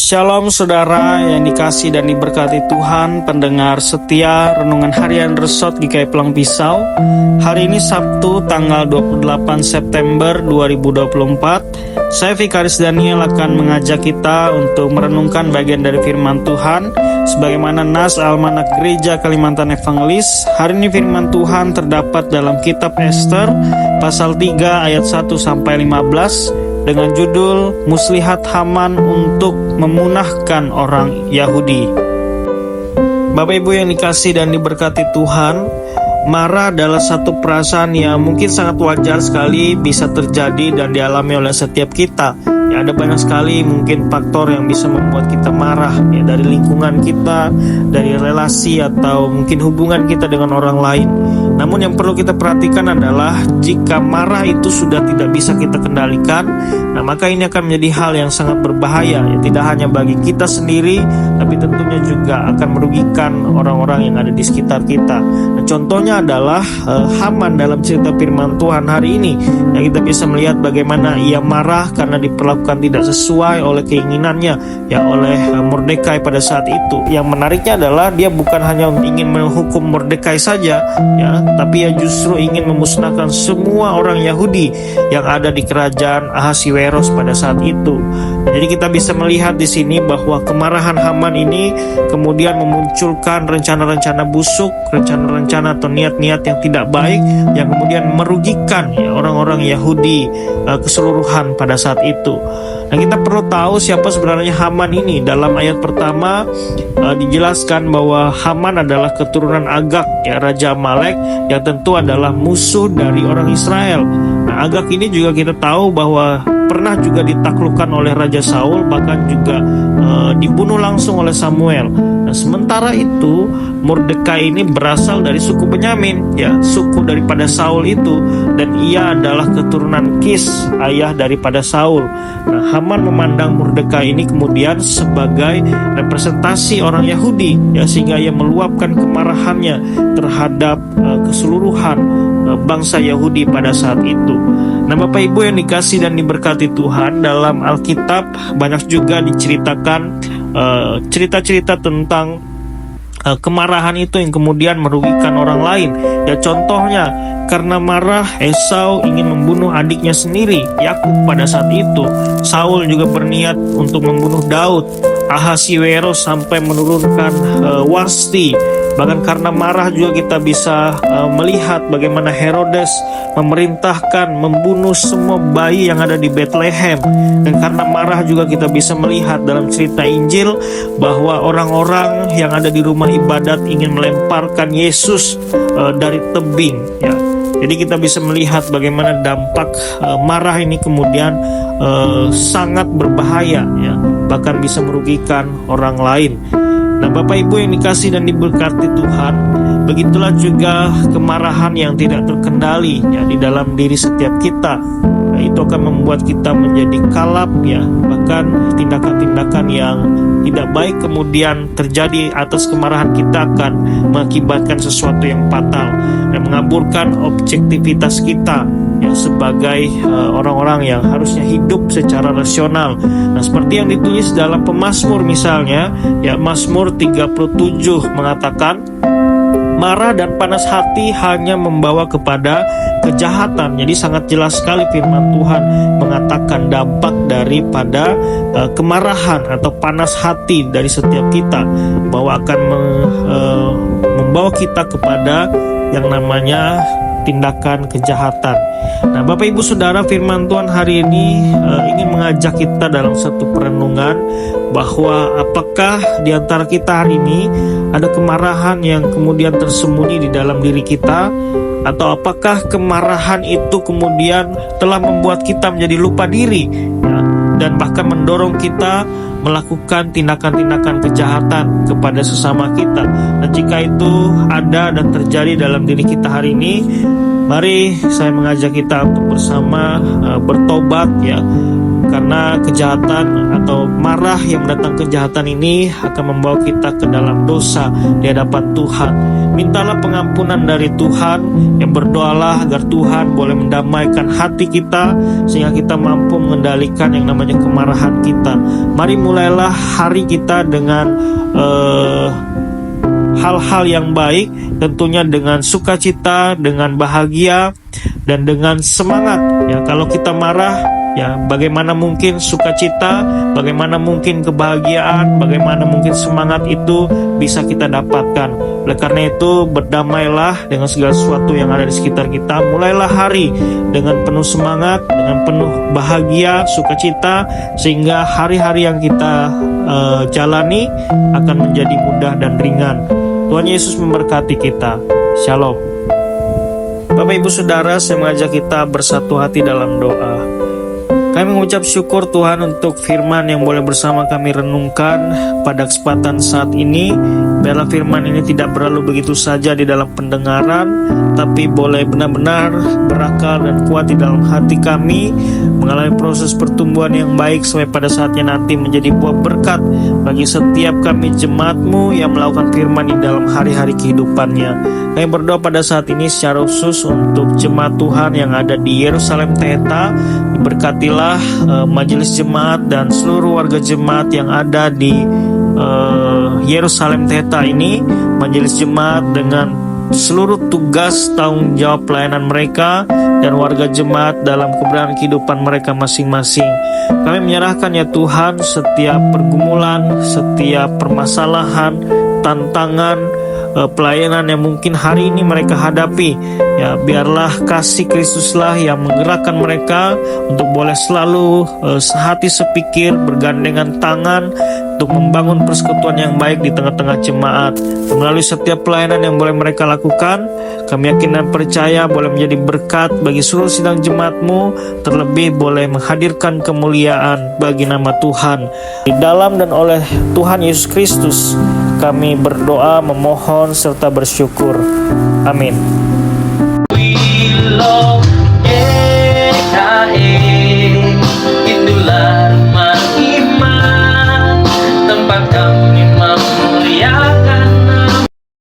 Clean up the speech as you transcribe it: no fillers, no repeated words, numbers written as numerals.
Shalom saudara yang dikasih dan diberkati Tuhan, pendengar setia Renungan Harian Resort GKI Pelang Pisau. Hari ini Sabtu tanggal 28 September 2024. Saya Vikaris Daniel akan mengajak kita untuk merenungkan bagian dari firman Tuhan sebagaimana nas Almanak Gereja Kalimantan Evangelis. Hari ini firman Tuhan terdapat dalam kitab Ester pasal 3 ayat 1 sampai 15 dengan judul Muslihat Haman untuk memunahkan orang Yahudi. Bapak Ibu yang dikasih dan diberkati Tuhan, marah adalah satu perasaan yang mungkin sangat wajar sekali bisa terjadi dan dialami oleh setiap kita. Ya, ada banyak sekali mungkin faktor yang bisa membuat kita marah, ya, dari lingkungan kita, dari relasi atau mungkin hubungan kita dengan orang lain. Namun yang perlu kita perhatikan adalah jika marah itu sudah tidak bisa kita kendalikan, nah maka ini akan menjadi hal yang sangat berbahaya, ya, tidak hanya bagi kita sendiri, tapi tentunya juga akan merugikan orang-orang yang ada di sekitar kita. Nah, contohnya adalah Haman dalam cerita firman Tuhan hari ini, yang kita bisa melihat bagaimana ia marah karena diperlakukan tidak sesuai oleh keinginannya, ya, oleh Mordekai pada saat itu. Yang menariknya adalah dia bukan hanya ingin menghukum Mordekai saja, ya, tapi ia justru ingin memusnahkan semua orang Yahudi yang ada di kerajaan Ahasiweros pada saat itu. Jadi kita bisa melihat di sini bahwa kemarahan Haman ini kemudian memunculkan rencana-rencana busuk, rencana-rencana atau niat-niat yang tidak baik yang kemudian merugikan, ya, orang-orang Yahudi keseluruhan pada saat itu. Nah, kita perlu tahu siapa sebenarnya Haman ini. Dalam ayat pertama dijelaskan bahwa Haman adalah keturunan Agag, ya, Raja Amalek, yang tentu adalah musuh dari orang Israel. Nah, Agag ini juga kita tahu bahwa pernah juga ditaklukkan oleh Raja Saul, bahkan juga dibunuh langsung oleh Samuel. Nah, sementara itu Mordekai ini berasal dari suku Benyamin, ya, suku daripada Saul itu, dan ia adalah keturunan Kis, ayah daripada Saul. Nah, Haman memandang Mordekai ini kemudian sebagai representasi orang Yahudi, ya, sehingga ia meluapkan kemarahannya terhadap keseluruhan bangsa Yahudi pada saat itu. Nah, Bapak Ibu yang dikasih dan diberkati Tuhan, dalam Alkitab banyak juga diceritakan cerita-cerita tentang kemarahan itu yang kemudian merugikan orang lain. Ya, contohnya karena marah Esau ingin membunuh adiknya sendiri, Yakub pada saat itu. Saul juga berniat untuk membunuh Daud. Ahasiweros sampai menurunkan Wasti. Bahkan karena marah juga kita bisa melihat bagaimana Herodes memerintahkan membunuh semua bayi yang ada di Bethlehem. Dan karena marah juga kita bisa melihat dalam cerita Injil bahwa orang-orang yang ada di rumah ibadat ingin melemparkan Yesus dari tebing, ya. Jadi kita bisa melihat bagaimana dampak marah ini kemudian sangat berbahaya, ya, bahkan bisa merugikan orang lain. Nah, Bapak Ibu yang dikasih dan diberkati Tuhan, begitulah juga kemarahan yang tidak terkendali, ya, di dalam diri setiap kita. Nah, itu akan membuat kita menjadi kalap, ya, bahkan tindakan-tindakan yang tidak baik kemudian terjadi atas kemarahan kita akan mengakibatkan sesuatu yang fatal dan mengaburkan objektivitas kita, ya, sebagai orang-orang yang harusnya hidup secara rasional. Nah, seperti yang ditulis dalam Pemazmur misalnya, ya, Mazmur 37 mengatakan, marah dan panas hati hanya membawa kepada kejahatan. Jadi sangat jelas sekali firman Tuhan mengatakan dampak daripada kemarahan atau panas hati dari setiap kita, bahwa akan membawa kita kepada yang namanya tindakan kejahatan. Nah, Bapak Ibu Saudara, firman Tuhan hari ini ingin mengajak kita dalam satu perenungan bahwa apakah di antara kita hari ini ada kemarahan yang kemudian tersembunyi di dalam diri kita, atau apakah kemarahan itu kemudian telah membuat kita menjadi lupa diri, ya, dan bahkan mendorong kita melakukan tindakan-tindakan kejahatan kepada sesama kita. Dan jika itu ada dan terjadi dalam diri kita hari ini, mari saya mengajak kita untuk bersama bertobat, ya, karena kejahatan atau marah yang mendatangkan kejahatan ini akan membawa kita ke dalam dosa di hadapan Tuhan. Mintalah pengampunan dari Tuhan, yang berdoalah agar Tuhan boleh mendamaikan hati kita sehingga kita mampu mengendalikan yang namanya kemarahan kita. Mari mulailah hari kita dengan hal-hal yang baik, tentunya dengan sukacita, dengan bahagia, dan dengan semangat. Ya, kalau kita marah, ya bagaimana mungkin sukacita, bagaimana mungkin kebahagiaan, bagaimana mungkin semangat itu bisa kita dapatkan. Oleh karena itu, berdamailah dengan segala sesuatu yang ada di sekitar kita. Mulailah hari dengan penuh semangat, dengan penuh bahagia, sukacita, sehingga hari-hari yang kita jalani akan menjadi mudah dan ringan. Tuhan Yesus memberkati kita. Shalom. Bapak Ibu Saudara, saya mengajak kita bersatu hati dalam doa. Kami mengucap syukur Tuhan untuk firman yang boleh bersama kami renungkan pada kesempatan saat ini. Biarlah firman ini tidak berlalu begitu saja di dalam pendengaran, tapi boleh benar-benar berakar dan kuat di dalam hati kami, mengalami proses pertumbuhan yang baik sampai pada saatnya nanti menjadi buah berkat bagi setiap kami jemaat-Mu yang melakukan firman di dalam hari-hari kehidupannya. Kami berdoa pada saat ini secara khusus untuk jemaat Tuhan yang ada di Yerusalem Theta. Berkatilah majelis jemaat dan seluruh warga jemaat yang ada di Yerusalem Theta ini, majelis jemaat dengan seluruh tugas tanggung jawab pelayanan mereka dan warga jemaat dalam keberadaan kehidupan mereka masing-masing. Kami menyerahkan ya Tuhan setiap pergumulan, setiap permasalahan, tantangan, pelayanan yang mungkin hari ini mereka hadapi. Ya, biarlah kasih Kristuslah yang menggerakkan mereka untuk boleh selalu sehati sepikir, bergandengan tangan untuk membangun persekutuan yang baik di tengah-tengah jemaat. Melalui setiap pelayanan yang boleh mereka lakukan, kami yakin dan percaya boleh menjadi berkat bagi seluruh sidang jemaat-Mu, terlebih boleh menghadirkan kemuliaan bagi nama Tuhan. Di dalam dan oleh Tuhan Yesus Kristus kami berdoa, memohon, serta bersyukur. Amin. We love